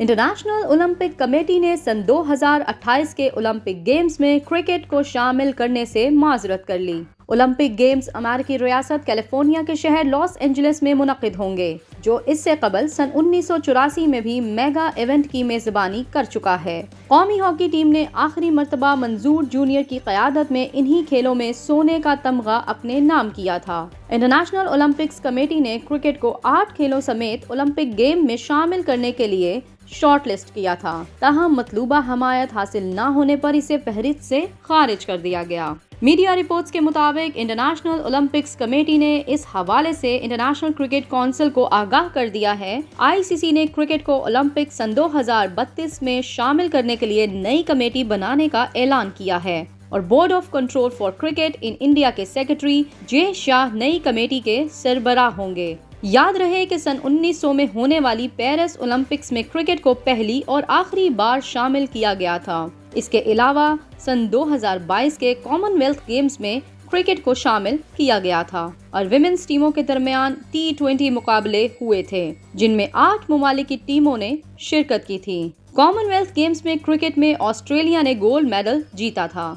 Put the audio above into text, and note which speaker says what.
Speaker 1: International Olympic committee نے سن 2028 کے Olympic games میں کرکٹ کو شامل کرنے سے معذرت کر لی۔ اولمپک گیمز امریکی ریاست کیلیفورنیا کے شہر لاس اینجلس میں منعقد ہوں گے، جو اس سے قبل سن 1984 میں بھی میگا ایونٹ کی میزبانی کر چکا ہے۔ قومی ہاکی ٹیم نے آخری مرتبہ منظور جونیئر کی قیادت میں انہی کھیلوں میں سونے کا تمغہ اپنے نام کیا تھا۔ انٹرنیشنل اولمپکس کمیٹی نے کرکٹ کو 8 کھیلوں سمیت اولمپک گیم میں شامل کرنے کے لیے شارٹ لسٹ کیا تھا، تاہم مطلوبہ حمایت حاصل نہ ہونے پر اسے فہرست سے خارج کر دیا گیا۔ میڈیا رپورٹس کے مطابق انٹرنیشنل اولمپکس کمیٹی نے اس حوالے سے انٹرنیشنل کرکٹ کونسل کو آگاہ کر دیا ہے۔ ICC نے کرکٹ کو اولمپک سن 2032 میں شامل کرنے کے لیے نئی کمیٹی بنانے کا اعلان کیا ہے، اور board of control for cricket in India کے سیکرٹری جے شاہ نئی کمیٹی کے سربراہ ہوں گے۔ یاد رہے کہ سن 1900 میں ہونے والی پیرس اولمپکس میں کرکٹ کو پہلی اور آخری بار شامل کیا گیا تھا۔ اس کے علاوہ سن 2022 کے کامن ویلتھ گیمز میں کرکٹ کو شامل کیا گیا تھا، اور ویمنز ٹیموں کے درمیان T20 مقابلے ہوئے تھے، جن میں 8 ممالک کی ٹیموں نے شرکت کی تھی۔ کامن ویلتھ گیمز میں کرکٹ میں آسٹریلیا نے گولڈ میڈل جیتا تھا۔